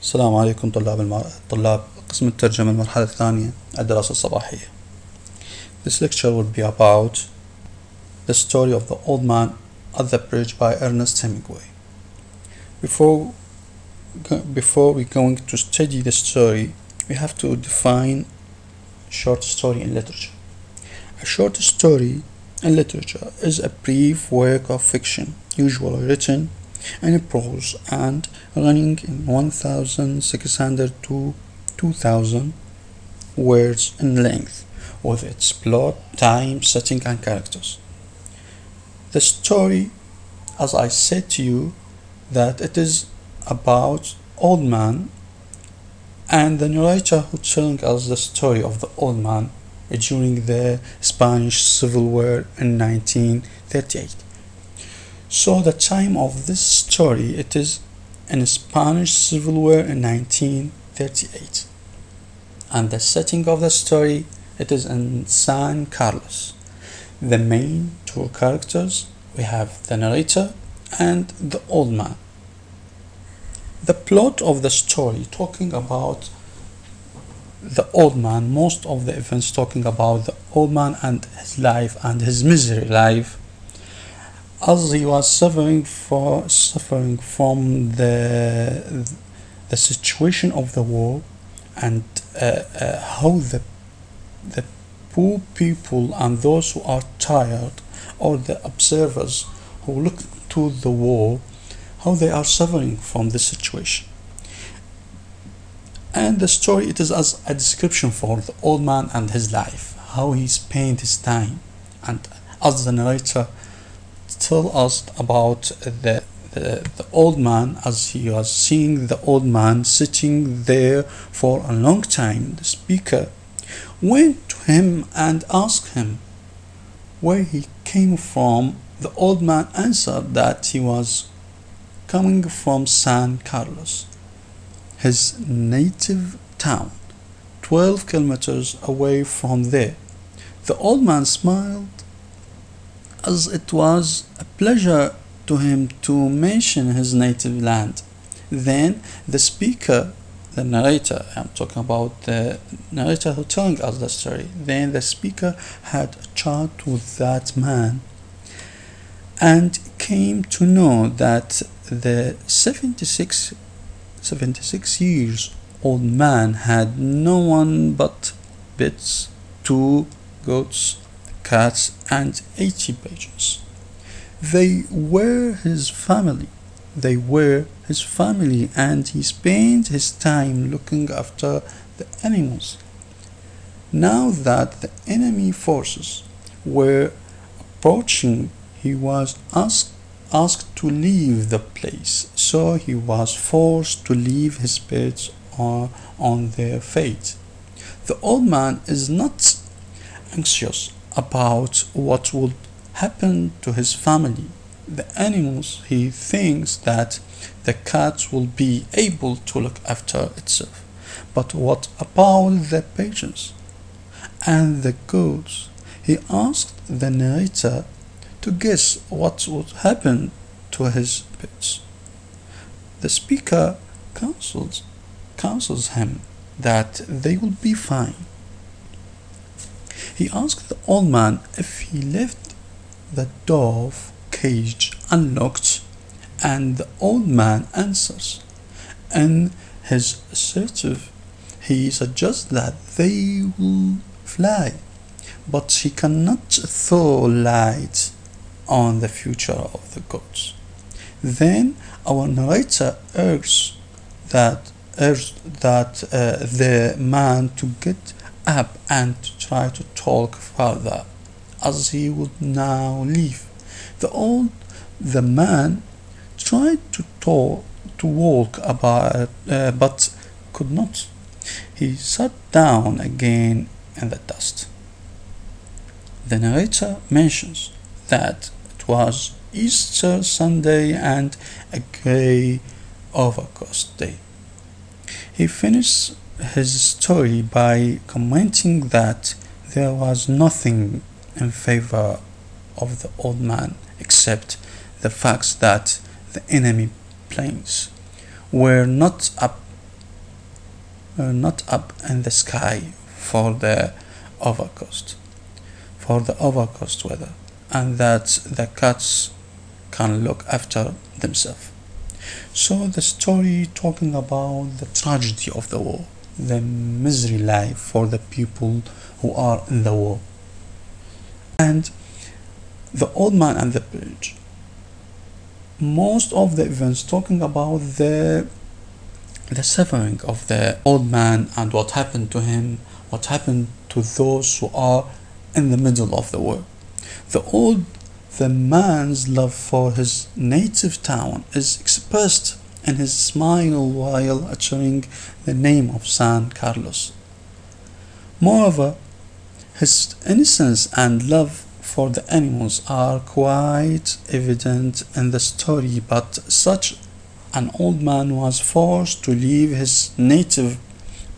السلام عليكم طلاب قسم الترجمة المرحلة الثانية الدراسة الصباحية. This lecture will be about the story of the old man at the bridge by Ernest Hemingway. Before we're going to study the story, we have to define short story in literature. A short story in literature is a brief work of fiction, usually written in prose and running in 1,600 to 2,000 words in length, with its plot, time, setting, and characters. The story, as I said to you, that it is about old man, and the narrator who telling us the story of the old man during the Spanish Civil War in 1938. So the time of this story, it is in Spanish Civil War in 1938, and the setting of the story, it is in San Carlos. The main two characters, we have the narrator and the old man. The plot of the story talking about the old man, most of the events talking about the old man and his life and his misery life, as he was suffering from the situation of the war, and how the poor people and those who are tired, or the observers who look to the war, how they are suffering from this situation. And the story, it is as a description for the old man and his life, how he spent his time, and as the narrator tell us about the old man, as he was seeing the old man sitting there for a long time. The speaker went to him and asked him where he came from. The old man answered that he was coming from San Carlos, his native town, 12 kilometers away from there. The old man smiled, as it was a pleasure to him to mention his native land. Then the speaker, the narrator, I'm talking about the narrator who telling us the story, then the speaker had a chat with that man and came to know that the 76 years old man had no one but pets, 2 goats, cats, and 80 pigeons. They were his family, and he spent his time looking after the animals. Now that the enemy forces were approaching, he was asked to leave the place, so he was forced to leave his pets on their fate. The old man is not anxious about what would happen to his family, the animals. He thinks that the cat will be able to look after itself. But what about the pigeons and the goats? He asked the narrator to guess what would happen to his pets. The speaker counsels him that they will be fine. He asked the old man if he left the dove cage unlocked, and the old man answers. In his assertive, he suggests that they will fly, but he cannot throw light on the future of the goats. Then our narrator urged the man to get up and to try to talk further, as he would now leave. The man tried to walk about, but could not. He sat down again in the dust. The narrator mentions that it was Easter Sunday and a grey overcast day. He finished his story by commenting that there was nothing in favor of the old man except the fact that the enemy planes were not not up in the sky for the overcast weather, and that the cats can look after themselves. So the story talking about the tragedy of the war, the misery life for the people who are in the war, and the old man and the bridge. Most of the events talking about the suffering of the old man and what happened to him, what happened to those who are in the middle of the war. The man's love for his native town is expressed in his smile while uttering the name of San Carlos. Moreover, his innocence and love for the animals are quite evident in the story, but such an old man was forced to leave his native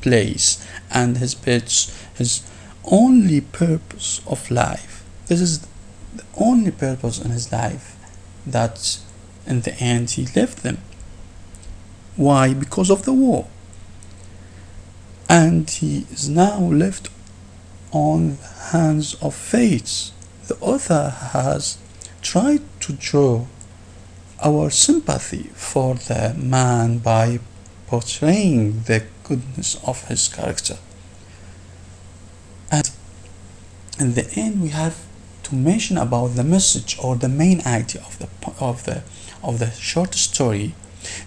place and his pets, his only purpose of life. This is the only purpose in his life, that in the end he left them. Why? Because of the war. And he is now left on the hands of fate. The author has tried to draw our sympathy for the man by portraying the goodness of his character. And in the end, we have to mention about the message or the main idea of the short story.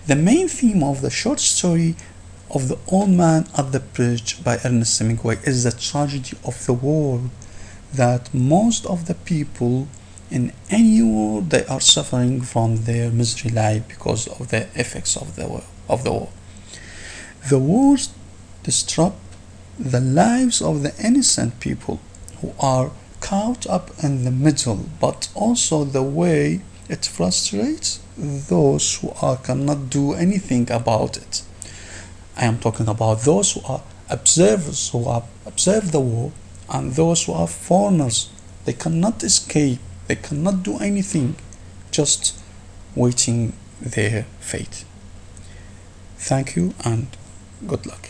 The main theme of the short story of The Old Man at the Bridge by Ernest Hemingway is the tragedy of the war, that most of the people in any war, they are suffering from their misery life because of the effects of the war. The wars disrupt the lives of the innocent people who are caught up in the middle, but also the way it frustrates those who cannot do anything about it. I am talking about those who are observers, who observe the war, and those who are foreigners. They cannot escape, they cannot do anything, just waiting their fate. Thank you and good luck.